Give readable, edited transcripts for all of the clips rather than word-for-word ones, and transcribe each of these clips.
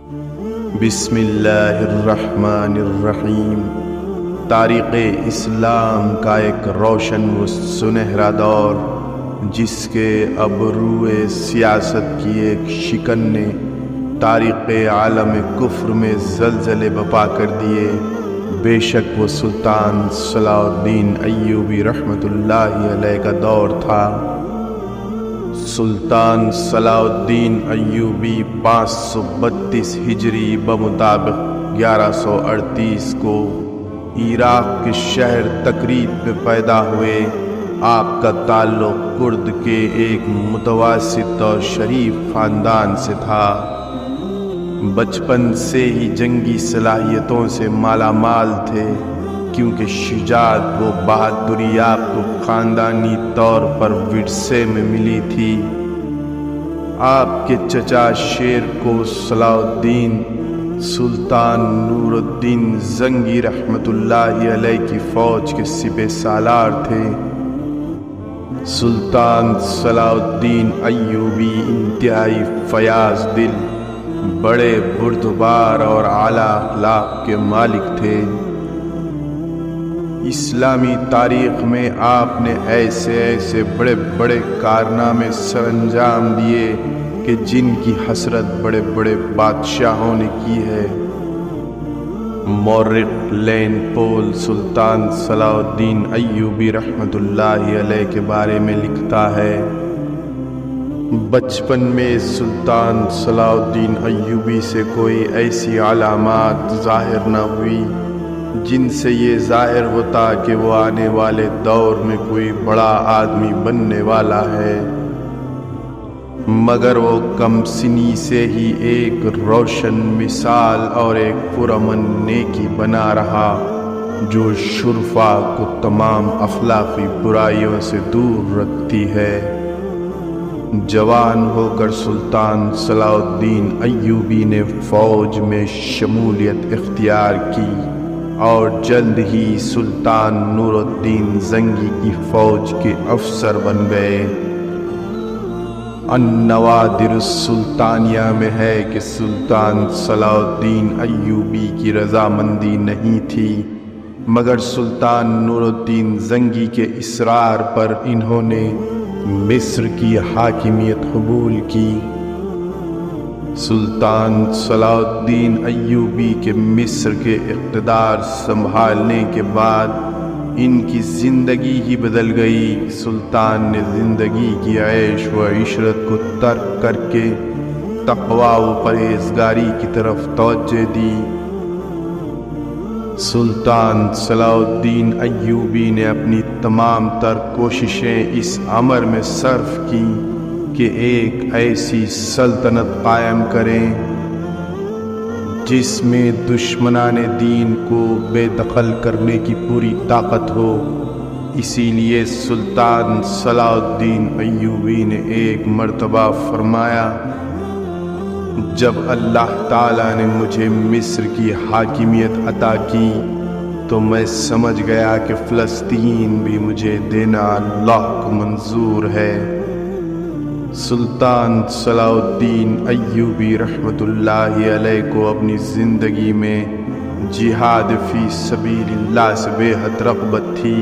بسم اللہ الرحمن الرحیم۔ تاریخ اسلام کا ایک روشن و سنہرا دور، جس کے ابروئے سیاست کی ایک شکن نے تاریخ عالم کفر میں زلزلے بپا کر دیے۔ بے شک وہ سلطان صلاح الدین ایوبی رحمۃ اللہ علیہ کا دور تھا۔ سلطان صلاح الدین ایوبی 532 ہجری بمطابق 1138 کو عراق کے شہر تکریت میں پیدا ہوئے۔ آپ کا تعلق کرد کے ایک متوسط اور شریف خاندان سے تھا۔ بچپن سے ہی جنگی صلاحیتوں سے مالا مال تھے، کیونکہ شجاعت و بہادری آپ کو خاندانی طور پر ورثے میں ملی تھی۔ آپ کے چچا شیر کو صلاح الدین سلطان نور الدین زنگی رحمۃ اللہ علیہ کی فوج کے سپہ سالار تھے۔ سلطان صلاح الدین ایوبی انتہائی فیاض دل، بڑے بردبار اور اعلیٰ اخلاق کے مالک تھے۔ اسلامی تاریخ میں آپ نے ایسے بڑے بڑے کارنامے سر انجام دیے کہ جن کی حسرت بڑے بڑے بادشاہوں نے کی ہے۔ مورخ لین پول سلطان صلاح الدین ایوبی رحمۃ اللہ علیہ کے بارے میں لکھتا ہے، بچپن میں سلطان صلاح الدین ایوبی سے کوئی ایسی علامات ظاہر نہ ہوئی جن سے یہ ظاہر ہوتا کہ وہ آنے والے دور میں کوئی بڑا آدمی بننے والا ہے، مگر وہ کم سنی سے ہی ایک روشن مثال اور ایک پرامن نیکی بنا رہا، جو شرفاء کو تمام اخلاقی برائیوں سے دور رکھتی ہے۔ جوان ہو کر سلطان صلاح الدین ایوبی نے فوج میں شمولیت اختیار کی اور جلد ہی سلطان نور الدین زنگی کی فوج کے افسر بن گئے۔ النوادر السلطانیہ میں ہے کہ سلطان صلاح الدین ایوبی کی رضامندی نہیں تھی، مگر سلطان نور الدین زنگی کے اصرار پر انہوں نے مصر کی حاکمیت قبول کی۔ سلطان صلاح الدین ایوبی کے مصر کے اقتدار سنبھالنے کے بعد ان کی زندگی ہی بدل گئی۔ سلطان نے زندگی کی عیش و عشرت کو ترک کر کے تقویٰ و پرہیزگاری کی طرف توجہ دی۔ سلطان صلاح الدین ایوبی نے اپنی تمام تر کوششیں اس امر میں صرف کی کہ ایک ایسی سلطنت قائم کریں جس میں دشمنان دین کو بے دخل کرنے کی پوری طاقت ہو۔ اسی لیے سلطان صلاح الدین ایوبی نے ایک مرتبہ فرمایا، جب اللہ تعالیٰ نے مجھے مصر کی حاکمیت عطا کی تو میں سمجھ گیا کہ فلسطین بھی مجھے دینا اللہ کو منظور ہے۔ سلطان صلاح الدین ایوبی رحمۃ اللہ علیہ کو اپنی زندگی میں جہاد فی سبیل اللہ سے بے حد رغبت تھی۔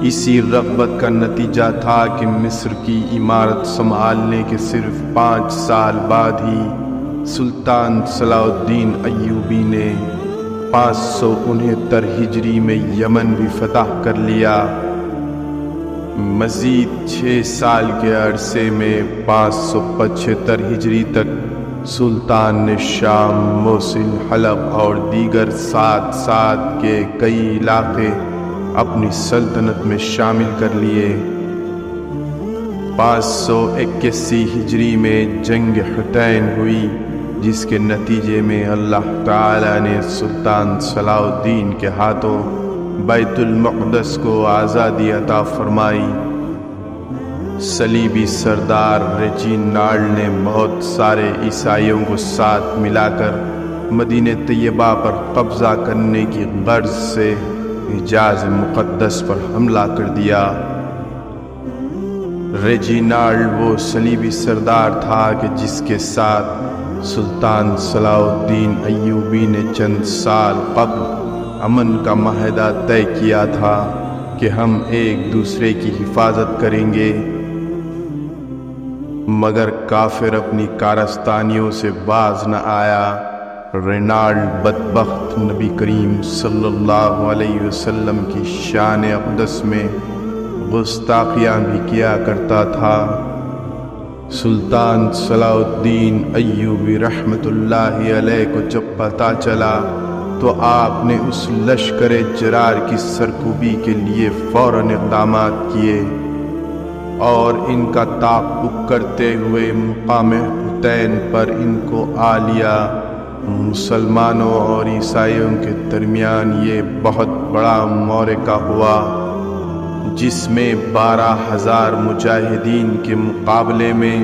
اسی رغبت کا نتیجہ تھا کہ مصر کی عمارت سنبھالنے کے صرف 5 سال بعد ہی سلطان صلاح الدین ایوبی نے 569 ہجری میں یمن بھی فتح کر لیا۔ مزید 6 سال کے عرصے میں 575 ہجری تک سلطان نے شام، موصل، حلب اور دیگر ساتھ کے کئی علاقے اپنی سلطنت میں شامل کر لیے۔ 581 ہجری میں جنگ حطین ہوئی، جس کے نتیجے میں اللہ تعالی نے سلطان صلاح الدین کے ہاتھوں بیت المقدس کو آزادی عطا فرمائی۔ صلیبی سردار ریجینالڈ نے بہت سارے عیسائیوں کو ساتھ ملا کر مدینہ طیبہ پر قبضہ کرنے کی غرض سے حجاز مقدس پر حملہ کر دیا۔ ریجینالڈ وہ صلیبی سردار تھا کہ جس کے ساتھ سلطان صلاح الدین ایوبی نے چند سال قبل امن کا معاہدہ طے کیا تھا کہ ہم ایک دوسرے کی حفاظت کریں گے، مگر کافر اپنی کارستانیوں سے باز نہ آیا۔ رینالڈ بدبخت نبی کریم صلی اللہ علیہ وسلم کی شان اقدس میں گستاخیاں بھی کیا کرتا تھا۔ سلطان صلاح الدین ایوبی رحمۃ اللہ علیہ کو جب پتہ چلا تو آپ نے اس لشکر جرار کی سرکوبی کے لیے فوراً اقدامات کیے اور ان کا تعاقب کرتے ہوئے مقام حطین پر ان کو آ لیا۔ مسلمانوں اور عیسائیوں کے درمیان یہ بہت بڑا معرکہ ہوا، جس میں 12,000 مجاہدین کے مقابلے میں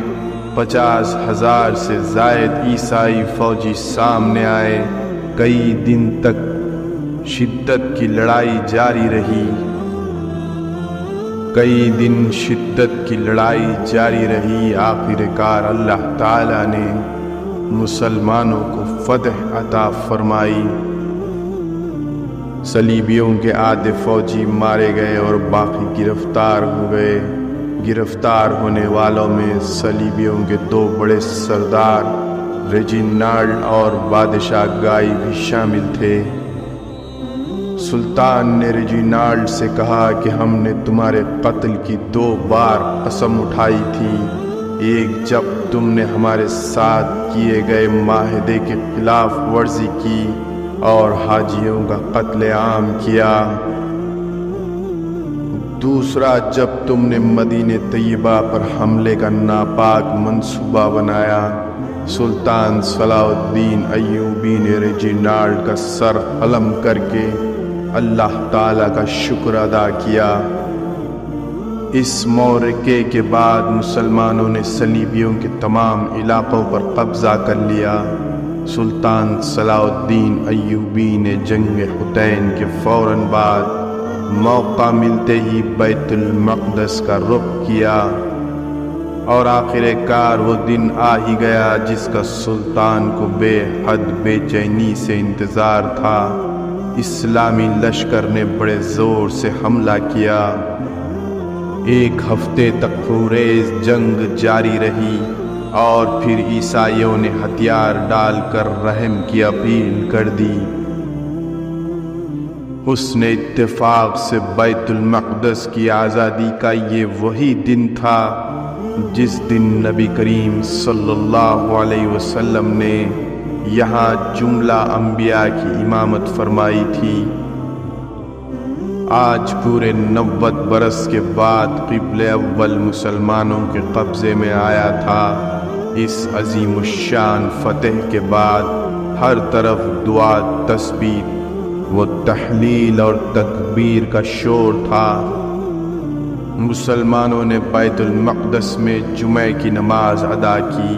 50,000 سے زائد عیسائی فوجی سامنے آئے۔ کئی دن تک شدت کی لڑائی جاری رہی۔ آخر کار اللہ تعالیٰ نے مسلمانوں کو فتح عطا فرمائی۔ صلیبیوں کے آدھے فوجی مارے گئے اور باقی گرفتار ہو گئے۔ گرفتار ہونے والوں میں صلیبیوں کے 2 بڑے سردار ریجینالڈ اور بادشاہ گائی بھی شامل تھے۔ سلطان نے ریجینالڈ سے کہا کہ ہم نے تمہارے قتل کی 2 بار قسم اٹھائی تھی، ایک جب تم نے ہمارے ساتھ کیے گئے معاہدے کے خلاف ورزی کی اور حاجیوں کا قتل عام کیا، دوسرا جب تم نے مدینہ طیبہ پر حملے کا ناپاک منصوبہ بنایا۔ سلطان صلاح الدین ایوبی نے ریجینالڈ کا سر قلم کر کے اللہ تعالیٰ کا شکر ادا کیا۔ اس معرکے کے بعد مسلمانوں نے صلیبیوں کے تمام علاقوں پر قبضہ کر لیا۔ سلطان صلاح الدین ایوبی نے جنگ حطین کے فوراً بعد موقع ملتے ہی بیت المقدس کا رخ کیا، اور آخر کار وہ دن آ ہی گیا جس کا سلطان کو بے حد بے چینی سے انتظار تھا۔ اسلامی لشکر نے بڑے زور سے حملہ کیا۔ 1 ہفتے تک خونریز جنگ جاری رہی اور پھر عیسائیوں نے ہتھیار ڈال کر رحم کی اپیل کر دی۔ حسن اتفاق سے بیت المقدس کی آزادی کا یہ وہی دن تھا جس دن نبی کریم صلی اللہ علیہ وسلم نے یہاں جملہ انبیاء کی امامت فرمائی تھی۔ آج پورے 90 برس کے بعد قبل اول مسلمانوں کے قبضے میں آیا تھا۔ اس عظیم الشان فتح کے بعد ہر طرف دعا، تسبیح و تحلیل اور تکبیر کا شور تھا۔ مسلمانوں نے بیت المقدس میں جمعہ کی نماز ادا کی،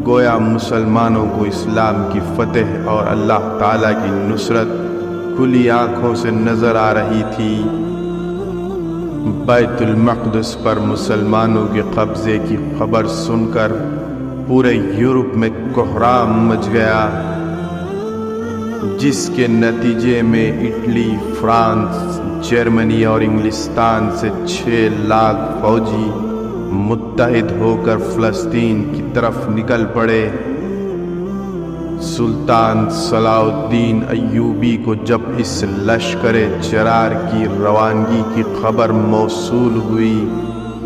گویا مسلمانوں کو اسلام کی فتح اور اللہ تعالیٰ کی نصرت کھلی آنکھوں سے نظر آ رہی تھی۔ بیت المقدس پر مسلمانوں کے قبضے کی خبر سن کر پورے یورپ میں کوہرام مچ گیا، جس کے نتیجے میں اٹلی، فرانس، جرمنی اور انگلستان سے 6 لاکھ فوجی متحد ہو کر فلسطین کی طرف نکل پڑے۔ سلطان صلاح الدین ایوبی کو جب اس لشکر جرار کی روانگی کی خبر موصول ہوئی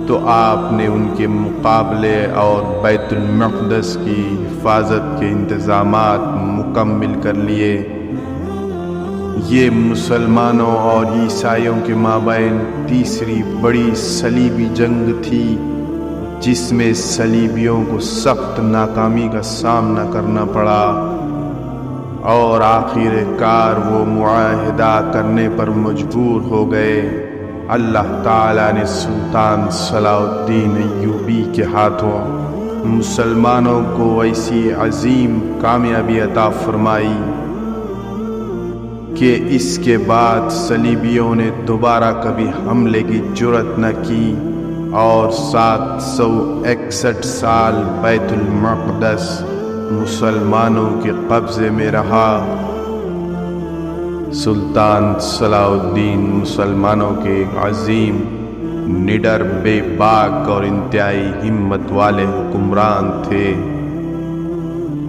تو آپ نے ان کے مقابلے اور بیت المقدس کی حفاظت کے انتظامات مکمل کر لیے۔ یہ مسلمانوں اور عیسائیوں کے مابین تیسری بڑی صلیبی جنگ تھی، جس میں صلیبیوں کو سخت ناکامی کا سامنا کرنا پڑا اور آخر کار وہ معاہدہ کرنے پر مجبور ہو گئے۔ اللہ تعالیٰ نے سلطان صلاح الدین ایوبی کے ہاتھوں مسلمانوں کو ایسی عظیم کامیابی عطا فرمائی کہ اس کے بعد صلیبیوں نے دوبارہ کبھی حملے کی جرأت نہ کی اور 761 سال بیت المقدس مسلمانوں کے قبضے میں رہا۔ سلطان صلاح الدین مسلمانوں کے ایک عظیم، نڈر، بے باک اور انتہائی ہمت والے حکمران تھے۔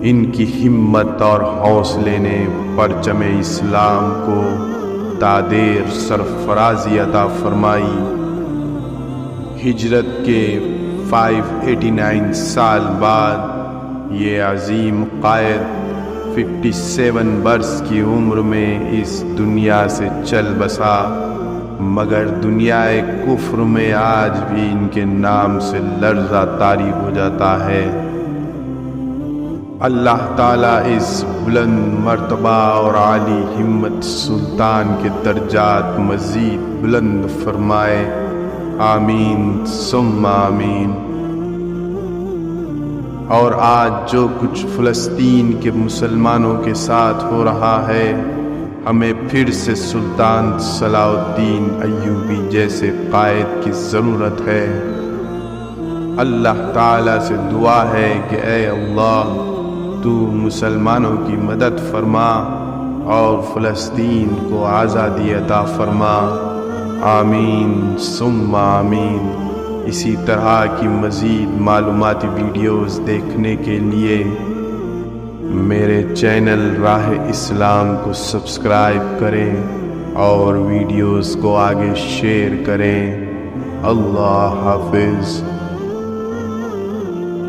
ان کی ہمت اور حوصلے نے پرچم اسلام کو تادیر سرفرازی عطا فرمائی۔ ہجرت کے 589 سال بعد یہ عظیم قائد 57 برس کی عمر میں اس دنیا سے چل بسا، مگر دنیا کفر میں آج بھی ان کے نام سے لرزہ طاری ہو جاتا ہے۔ اللہ تعالیٰ اس بلند مرتبہ اور عالی ہمت سلطان کے درجات مزید بلند فرمائے، آمین ثم آمین۔ اور آج جو کچھ فلسطین کے مسلمانوں کے ساتھ ہو رہا ہے، ہمیں پھر سے سلطان صلاح الدین ایوبی جیسے قائد کی ضرورت ہے۔ اللہ تعالیٰ سے دعا ہے کہ اے اللہ، تو مسلمانوں کی مدد فرما اور فلسطین کو آزادی عطا فرما، آمین ثم آمین۔ اسی طرح کی مزید معلوماتی ویڈیوز دیکھنے کے لیے میرے چینل راہ اسلام کو سبسکرائب کریں اور ویڈیوز کو آگے شیئر کریں۔ اللہ حافظ۔